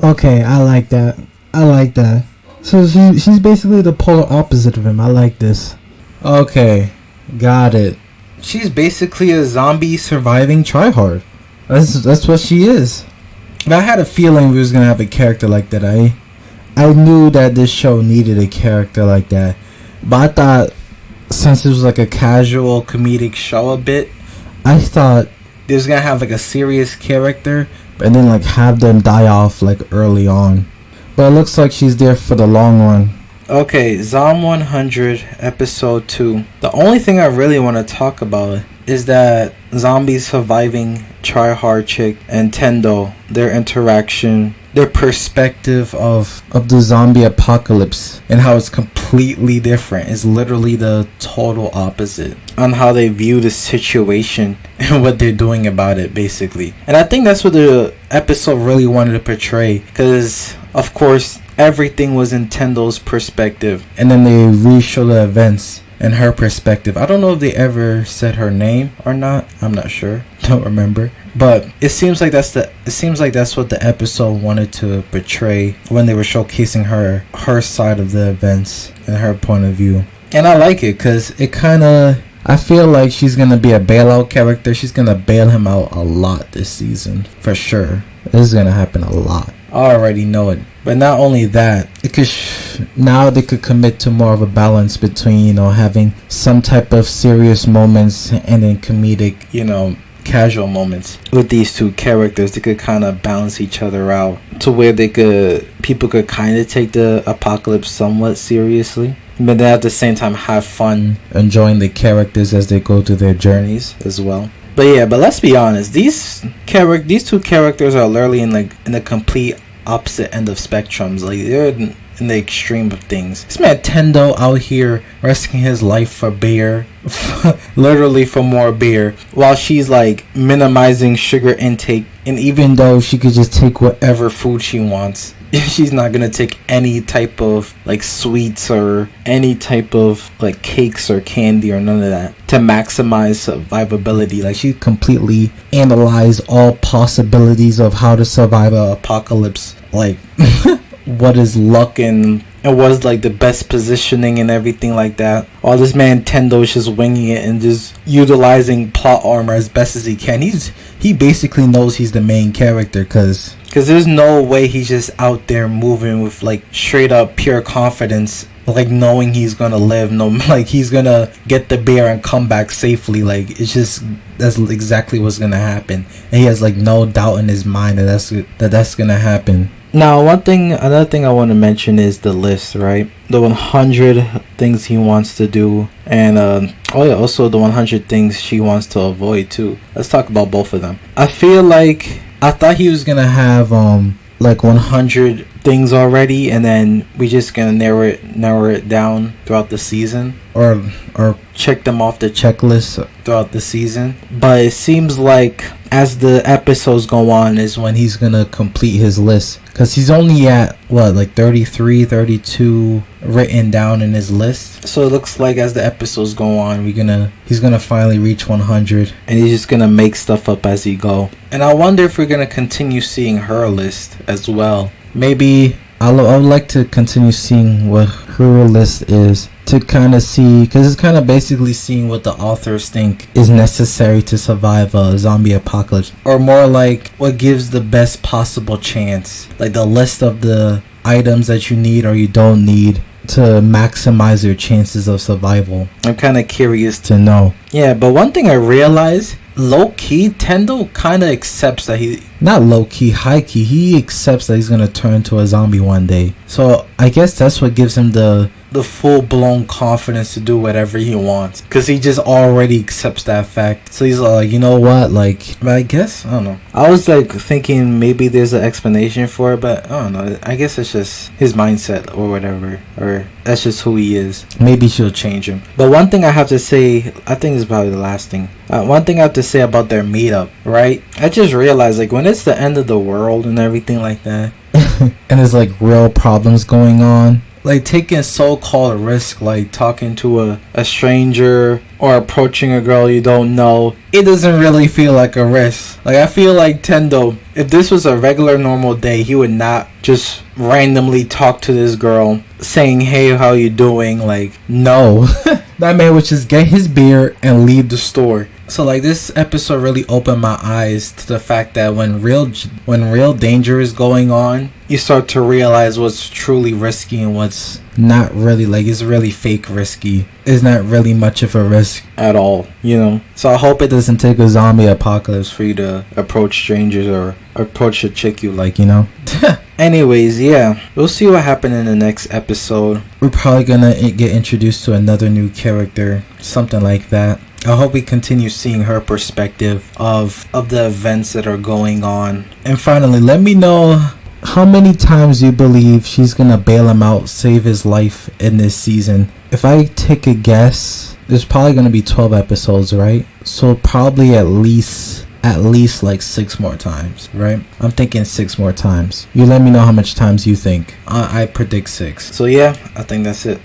Okay, I like that. I like that. So she's basically the polar opposite of him. I like this. Okay, got it. She's basically a zombie surviving tryhard. That's what she is. But I had a feeling we was gonna have a character like that. I knew that this show needed a character like that. But I thought, since it was like a casual comedic show a bit, I thought they was gonna have like a serious character and then like have them die off like early on. But it looks like she's there for the long run. Okay, Zom 100 episode 2. The only thing I really want to talk about is that zombie surviving try-hard chick and Tendo, their interaction, their perspective of the zombie apocalypse and how it's completely different. It's literally the total opposite on how they view the situation and what they're doing about it, basically. And I think that's what the episode really wanted to portray, because of course everything was in Tendo's perspective, and then they re-show the events in her perspective. I don't know if they ever said her name or not. I'm not sure. Don't remember. But it seems like that's what the episode wanted to portray when they were showcasing her side of the events and her point of view. And I like it because it kind of, I feel like she's gonna be a bailout character. She's gonna bail him out a lot this season for sure. This is gonna happen a lot. I already know it. But not only that, it could now they could commit to more of a balance between, you know, having some type of serious moments and then comedic, you know, casual moments with these two characters. They could kind of balance each other out to where people could kind of take the apocalypse somewhat seriously, but then at the same time have fun enjoying the characters as they go through their journeys as well. But yeah, but let's be honest, these two characters are literally in the complete opposite end of spectrums. Like, they're in the extreme of things. This man Tendo out here risking his life for beer, literally for more beer, while she's like minimizing sugar intake. And even though she could just take whatever food she wants, she's not gonna take any type of like sweets or any type of like cakes or candy or none of that to maximize survivability. Like, she completely analyzed all possibilities of how to survive an apocalypse. Like, what is luck and what's like the best positioning and everything like that. While this man Tendo is just winging it and just utilizing plot armor as best as he can. He basically knows he's the main character because there's no way he's just out there moving with like straight up pure confidence, like knowing he's gonna live, like he's gonna get the beer and come back safely. Like, it's just, that's exactly what's gonna happen, and he has like no doubt in his mind that that's gonna happen. Now, another thing I want to mention is the list, right? The 100 things he wants to do, and also the 100 things she wants to avoid too. Let's talk about both of them. I thought he was gonna have like 100 things already, and then we just gonna narrow it down throughout the season, or check them off the checklist throughout the season. But it seems like as the episodes go on is when he's gonna complete his list, because he's only at like 33, 32 written down in his list. So it looks like as the episodes go on, he's gonna finally reach 100, and he's just gonna make stuff up as he go. And I wonder if we're gonna continue seeing her list as well. Maybe I would like to continue seeing what her list is, to kind of see, because it's kind of basically seeing what the authors think is necessary to survive a zombie apocalypse, or more like what gives the best possible chance, like the list of the items that you need or you don't need to maximize your chances of survival. I'm kind of curious to know. Yeah, but one thing I realized, low-key, Tendo kind of accepts that not low-key, high-key, he accepts that he's going to turn into a zombie one day. So I guess that's what gives him the full-blown confidence to do whatever he wants, because he just already accepts that fact. So he's like, you know what, like, I guess, I don't know. I was like thinking maybe there's an explanation for it, but I don't know. I guess it's just his mindset or whatever, or that's just who he is. Maybe she'll change him. But one thing I have to say, I think this is probably the last thing. One thing I have to say about their meetup, right? I just realized, like, when it's the end of the world and everything like that, and there's like real problems going on, like taking so-called risk, like talking to a stranger or approaching a girl you don't know, it doesn't really feel like a risk. Like, I feel like Tendo, if this was a regular normal day, he would not just randomly talk to this girl saying, hey, how you doing? Like, no. That man would just get his beer and leave the store. So like, this episode really opened my eyes to the fact that when real danger is going on, you start to realize what's truly risky and what's not really. Like, it's really fake risky. It's not really much of a risk at all, you know. So I hope it doesn't take a zombie apocalypse for you to approach strangers or approach a chick you like, you know. Anyways, yeah, we'll see what happened in the next episode. We're probably gonna get introduced to another new character, something like that. I hope we continue seeing her perspective of the events that are going on. And finally, let me know how many times you believe she's gonna bail him out, save his life in this season. If I take a guess, there's probably gonna be 12 episodes, right? So probably at least like 6 more times, right? I'm thinking 6 more times. You let me know how much times you think. I predict 6. So yeah, I think that's it.